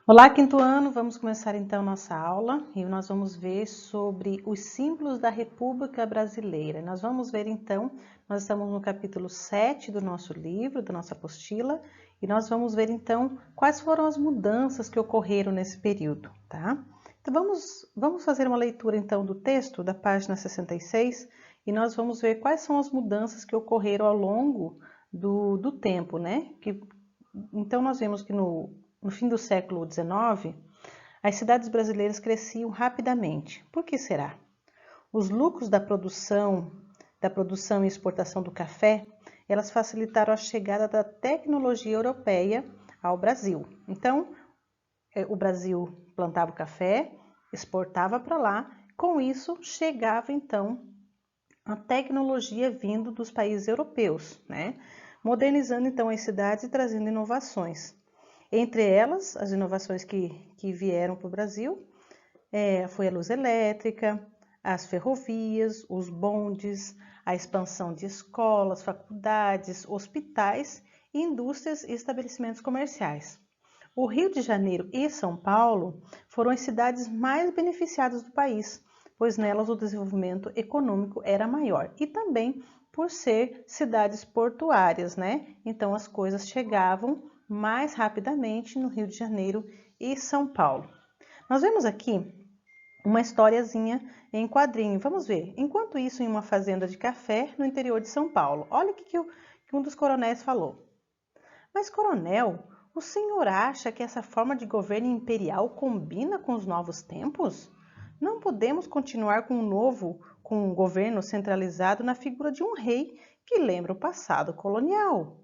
Olá, quinto ano, vamos começar então nossa aula e nós vamos ver sobre os símbolos da República Brasileira. Nós vamos ver então, nós estamos no capítulo 7 do nosso livro, da nossa apostila, e nós vamos ver então quais foram as mudanças que ocorreram nesse período, tá? Então vamos fazer uma leitura então do texto da página 66 e nós vamos ver quais são as mudanças que ocorreram ao longo do tempo, né? Então nós vemos que no fim do século XIX, as cidades brasileiras cresciam rapidamente. Por que será? Os lucros da produção e exportação do café, elas facilitaram a chegada da tecnologia europeia ao Brasil. Então, o Brasil plantava o café, exportava para lá, com isso chegava então a tecnologia vindo dos países europeus, né? Modernizando então as cidades e trazendo inovações. Entre elas, as inovações que vieram para o Brasil foi a luz elétrica, as ferrovias, os bondes, a expansão de escolas, faculdades, hospitais, indústrias e estabelecimentos comerciais. O Rio de Janeiro e São Paulo foram as cidades mais beneficiadas do país, pois nelas o desenvolvimento econômico era maior e também por ser cidades portuárias, né? Então as coisas chegavam mais rapidamente no Rio de Janeiro e São Paulo. Nós vemos aqui uma historiazinha em quadrinho. Vamos ver. Enquanto isso, em uma fazenda de café no interior de São Paulo. Olha o que um dos coronéis falou. Mas, coronel, o senhor acha que essa forma de governo imperial combina com os novos tempos? Não podemos continuar com um governo centralizado na figura de um rei que lembra o passado colonial.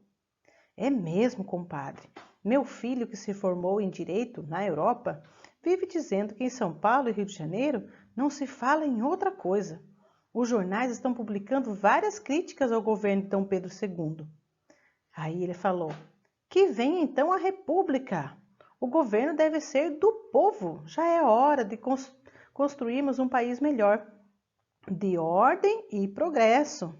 É mesmo, compadre. Meu filho, que se formou em direito na Europa, vive dizendo que em São Paulo e Rio de Janeiro não se fala em outra coisa. Os jornais estão publicando várias críticas ao governo de Dom Pedro II. Aí ele falou: que venha então a República. O governo deve ser do povo. Já é hora de construirmos um país melhor, de ordem e progresso.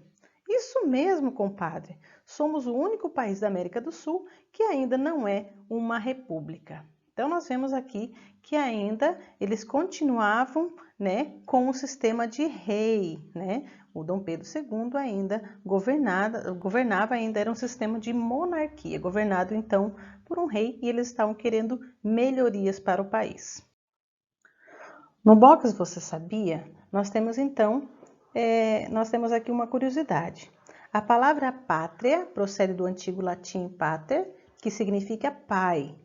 Isso mesmo, compadre. Somos o único país da América do Sul que ainda não é uma república. Então nós vemos aqui que ainda eles continuavam, né, com o sistema de rei, né? O Dom Pedro II ainda governava ainda era um sistema de monarquia, governado então por um rei, e eles estavam querendo melhorias para o país. No box Você Sabia? Nós temos então, nós temos aqui uma curiosidade. A palavra pátria procede do antigo latim pater, que significa pai.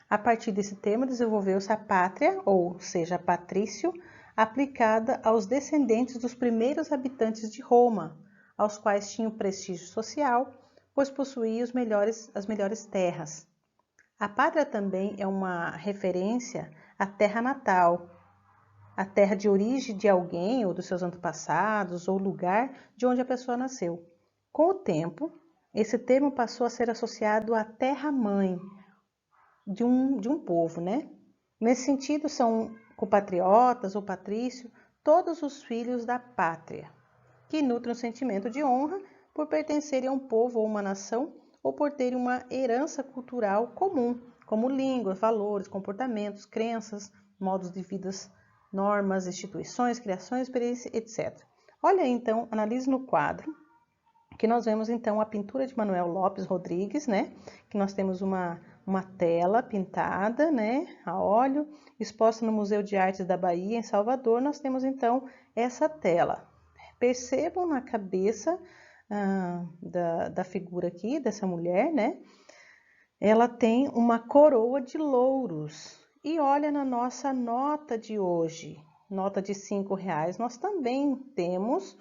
A partir desse termo desenvolveu-se a pátria, ou seja, patrício, aplicada aos descendentes dos primeiros habitantes de Roma, aos quais tinham prestígio social, pois possuía as melhores terras. A pátria também é uma referência à terra natal, a terra de origem de alguém ou dos seus antepassados ou lugar de onde a pessoa nasceu. Com o tempo, esse termo passou a ser associado à terra-mãe de um povo, né? Nesse sentido, são compatriotas ou patrício todos os filhos da pátria, que nutrem um sentimento de honra por pertencerem a um povo ou uma nação ou por terem uma herança cultural comum, como línguas, valores, comportamentos, crenças, modos de vida, normas, instituições, criações, experiência, etc. Olha aí, então, analise no quadro, que nós vemos então a pintura de Manuel Lopes Rodrigues, né? Que nós temos uma tela pintada, né, a óleo, exposta no Museu de Artes da Bahia, em Salvador. Nós temos então essa tela. Percebam na cabeça da figura aqui, dessa mulher, né? Ela tem uma coroa de louros. E olha na nossa nota de hoje, nota de R$ 5, nós também temos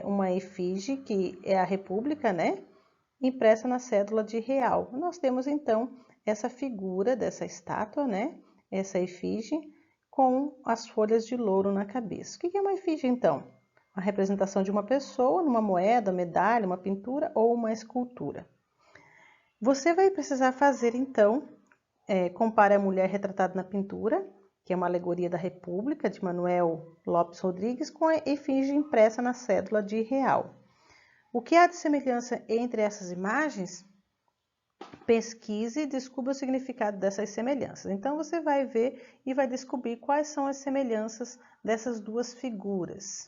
uma efígie, que é a República, né? Impressa na cédula de real. Nós temos então essa figura dessa estátua, né? Essa efígie com as folhas de louro na cabeça. O que é uma efígie então? A representação de uma pessoa numa moeda, medalha, uma pintura ou uma escultura. Você vai precisar fazer então, compare a mulher retratada na pintura, que é uma alegoria da República, de Manuel Lopes Rodrigues, com a efígie impressa na cédula de real. O que há de semelhança entre essas imagens? pesquise e descubra o significado dessas semelhanças. Então, você vai ver e vai descobrir quais são as semelhanças dessas duas figuras.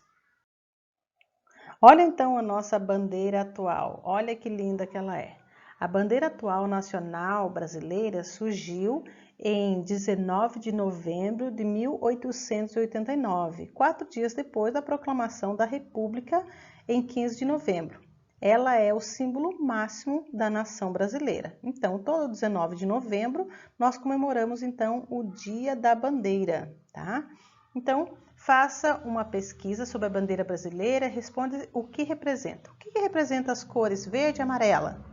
Olha então a nossa bandeira atual. Olha que linda que ela é. A bandeira atual nacional brasileira surgiu em 19 de novembro de 1889, 4 dias depois da proclamação da República em 15 de novembro. Ela é o símbolo máximo da nação brasileira. Então, todo 19 de novembro, nós comemoramos, então, o Dia da Bandeira, tá? Então, faça uma pesquisa sobre a bandeira brasileira, responda o que representa. O que representa as cores verde e amarela?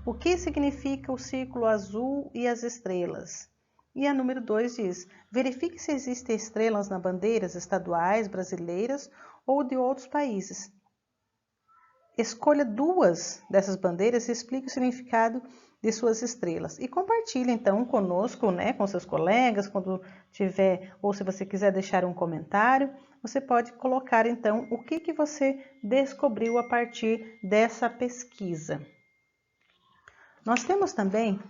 O que significa o círculo azul e as estrelas? E a número 2 diz, verifique se existem estrelas nas bandeiras estaduais brasileiras ou de outros países. Escolha 2 dessas bandeiras e explique o significado de suas estrelas. E compartilhe então conosco, né, com seus colegas, quando tiver, ou se você quiser deixar um comentário, você pode colocar então o que você descobriu a partir dessa pesquisa. Nós temos também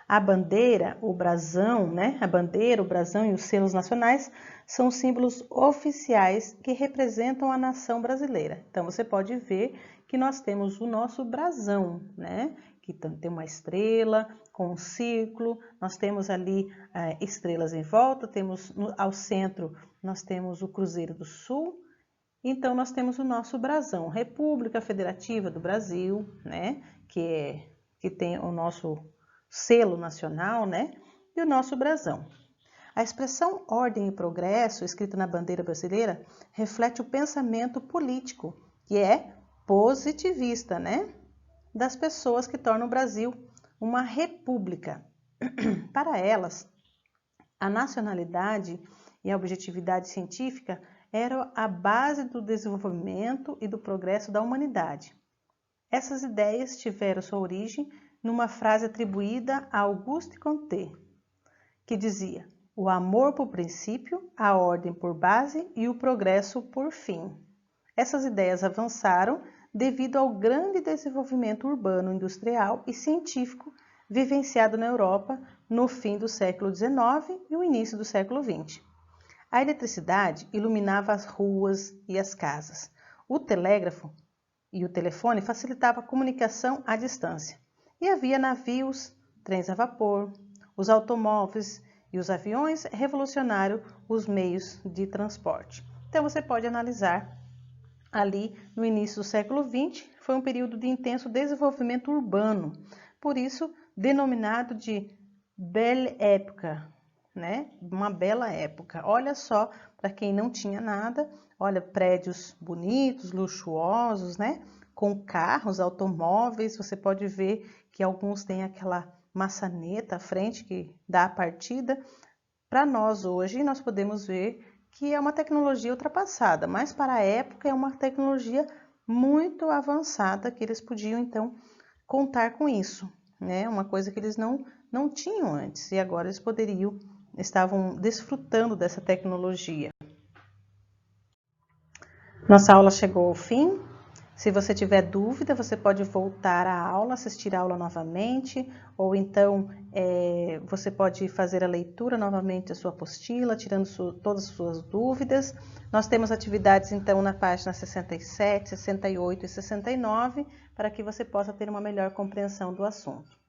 a bandeira, o brasão, né? A bandeira, o brasão e os selos nacionais são símbolos oficiais que representam a nação brasileira. Então, você pode ver que nós temos o nosso brasão, né? Que tem uma estrela com um círculo, nós temos ali estrelas em volta, temos ao centro, nós temos o Cruzeiro do Sul. Então, nós temos o nosso brasão, República Federativa do Brasil, né? Que tem o nosso selo nacional, né? E o nosso brasão. A expressão ordem e progresso, escrita na bandeira brasileira, reflete o pensamento político, que é positivista, né? Das pessoas que tornam o Brasil uma república. Para elas, a nacionalidade e a objetividade científica eram a base do desenvolvimento e do progresso da humanidade. Essas ideias tiveram sua origem numa frase atribuída a Auguste Comte, que dizia: o amor por princípio, a ordem por base e o progresso por fim. Essas ideias avançaram devido ao grande desenvolvimento urbano, industrial e científico vivenciado na Europa no fim do século XIX e o início do século XX. A eletricidade iluminava as ruas e as casas. O telégrafo e o telefone facilitavam a comunicação à distância. E havia navios, trens a vapor, os automóveis e os aviões revolucionaram os meios de transporte. Então você pode analisar ali no início do século XX, foi um período de intenso desenvolvimento urbano, por isso denominado de Belle Époque, né? Uma bela época. Olha só, para quem não tinha nada, olha, prédios bonitos, luxuosos, né? Com carros, automóveis, você pode ver que alguns têm aquela maçaneta à frente que dá a partida. Para nós hoje, nós podemos ver que é uma tecnologia ultrapassada, mas para a época é uma tecnologia muito avançada que eles podiam então contar com isso, né? Uma coisa que eles não tinham antes e agora eles estavam desfrutando dessa tecnologia. Nossa aula chegou ao fim. Se você tiver dúvida, você pode voltar à aula, assistir a aula novamente, ou então você pode fazer a leitura novamente da sua apostila, tirando todas as suas dúvidas. Nós temos atividades então na página 67, 68 e 69, para que você possa ter uma melhor compreensão do assunto.